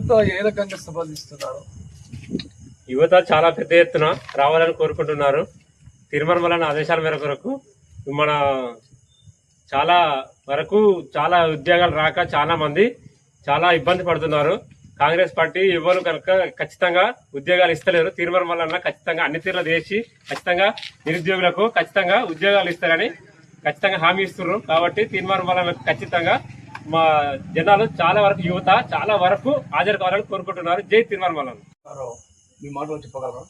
యువత ఏ రకంగా స్పందిస్తున్నారు? యువత చాలా పెద్ద ఎత్తున రావాలని కోరుకుంటున్నారు. తిరుమల ఆదేశాల మేరకు మన చాలా వరకు చాలా ఉద్యోగాలు రాక చాలా మంది చాలా ఇబ్బంది పడుతున్నారు. కాంగ్రెస్ పార్టీ ఎవరు కనుక ఖచ్చితంగా ఉద్యోగాలు ఇస్తలేరు. తిరుమల ఖచ్చితంగా అన్ని తీర్లు చేసి ఖచ్చితంగా నిరుద్యోగులకు ఖచ్చితంగా ఉద్యోగాలు ఇస్తారని ఖచ్చితంగా హామీ ఇస్తున్నారు. కాబట్టి తిరుమల ఖచ్చితంగా మా జనాలు చాలా వరకు యువత చాలా వరకు హాజరు కావాలని కోరుకుంటున్నారు. జై తిరుమల. మీ మాటలు చెప్పగలరా?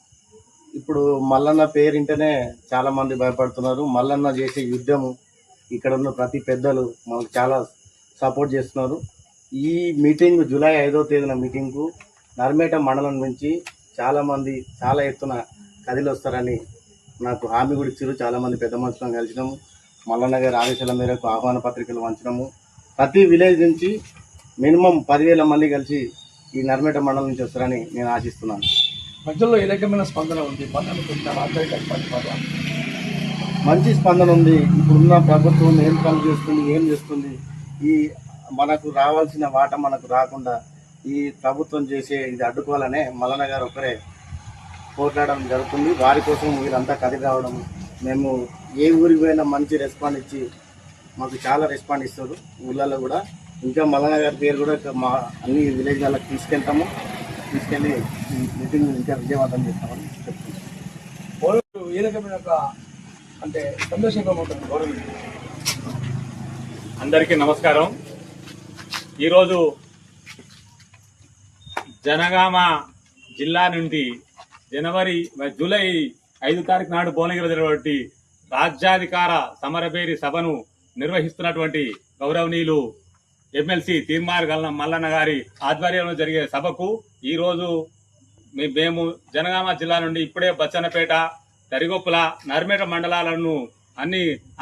ఇప్పుడు మల్లన్న పేరింటనే చాలా మంది భయపడుతున్నారు. మల్లన్న చేసే యుద్ధము ఇక్కడ ఉన్న ప్రతి పెద్దలు మనకు చాలా సపోర్ట్ చేస్తున్నారు. ఈ మీటింగ్ జూలై 5వ తేదీన మీటింగ్కు నర్మేట మండలం నుంచి చాలామంది చాలా ఎత్తున కదిలి వస్తారని నాకు హామీ కూడా ఇచ్చారు. చాలామంది పెద్ద మనుషులను కలిసినాము. మల్లన్న గారి ఆదేశాల మేరకు ఆహ్వాన పత్రికలు వంచడము. ప్రతి విలేజ్ నుంచి మినిమం 10,000 మంది కలిసి ఈ నర్మేట మండలం నుంచి వస్తారని నేను ఆశిస్తున్నాను. ప్రజల్లో ఏ రకమైన స్పందన ఉంది? మంచి స్పందన ఉంది. ఇప్పుడున్న ప్రభుత్వం ఏం పనులు చేస్తుంది, ఏం చేస్తుంది, ఈ మనకు రావాల్సిన వాట మనకు రాకుండా ఈ ప్రభుత్వం చేసే ఇది అడ్డుకోవాలనే మల్లన్న గారు ఒకరే పోట్లాడడం జరుగుతుంది. వారి కోసం వీళ్ళంతా కదిలి రావడం, మేము ఏ ఊరికి పోయినా మంచి రెస్పాండ్ ఇచ్చి మాకు చాలా రెస్పాండ్ ఇస్తారు. ఊళ్ళల్లో కూడా ఇంకా మల్లన్న గారి పేరు కూడా మా అన్ని విలేజ్ వాళ్ళకి తీసుకెళ్లి ఈ మీటింగ్ ఇంకా విజయవంతం చేస్తామని చెప్తున్నాం. ఏ రకమైన అంటే సందేశంగా ఉంటుంది గౌరవం? అందరికీ నమస్కారం. ఈరోజు జనగామ జిల్లా నుండి జూలై 5 తారీఖు నాడు భువనగిరి జరిగినటువంటి రాజ్యాధికార సమరభేరి సభను నిర్వహిస్తున్నటువంటి గౌరవనీయులు ఎమ్మెల్సీ తీర్మార్ మల్లన్న గారి ఆధ్వర్యంలో జరిగే సభకు ఈరోజు మేము జనగామ జిల్లా నుండి ఇప్పుడే బచ్చన్నపేట, తరిగొప్పుల, నర్మేట మండలాలను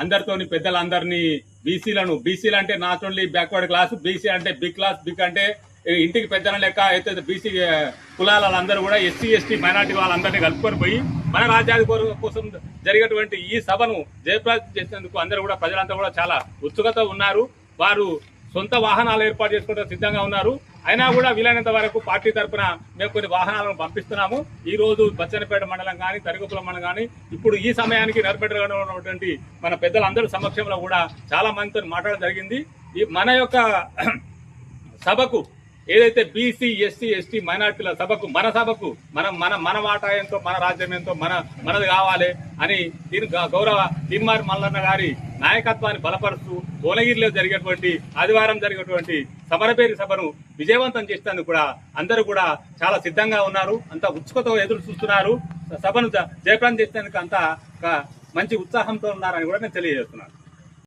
అందరితోని పెద్దలందరినీ బీసీలు అంటే not only backward class, BC అంటే బిగ్ క్లాస్, బిగ్ అంటే ఇంటికి పెద్దల లెక్క అయితే బీసీ కులాల వాళ్ళందరూ కూడా ఎస్సీ ఎస్టీ మైనార్టీ వాళ్ళందరినీ కలుపుకొని పోయి మన రాజ్యాధికారం కోసం జరిగేటువంటి ఈ సభను జయప్రదం చేసేందుకు అందరూ కూడా ప్రజలంతా కూడా చాలా ఉత్సుకత ఉన్నారు. వారు సొంత వాహనాలు ఏర్పాటు చేసుకుంటూ సిద్ధంగా ఉన్నారు. అయినా కూడా వీలైనంత వరకు పార్టీ తరఫున మేము కొన్ని వాహనాలను పంపిస్తున్నాము. ఈ రోజు బచ్చన్నపేట మండలం కానీ, తరిగొప్పుల మండలం కానీ, ఇప్పుడు ఈ సమయానికి నర్మేటలో ఉన్నటువంటి మన పెద్దలందరి సమక్షంలో కూడా చాలా మందితో మాట్లాడడం జరిగింది. ఈ మన యొక్క సభకు ఏదైతే బీసీ ఎస్సీ ఎస్టీ మైనార్టీల సభకు మన మన వాటాయంతో మన రాజ్యం ఎంతో మనది కావాలి అని గౌరవ తీర్మార్ మల్లన్న గారి నాయకత్వాన్ని బలపరుస్తూ భువనగిరిలో జరిగేటువంటి ఆదివారం జరిగేటువంటి సమరభేరి సభను విజయవంతం చేసేందుకు కూడా అందరూ కూడా చాలా సిద్ధంగా ఉన్నారు. అంత ఉత్సుకతో ఎదురు చూస్తున్నారు. సభను జయప్రదం చేసేందుకు అంత మంచి ఉత్సాహంతో ఉన్నారని కూడా నేను తెలియజేస్తున్నాను.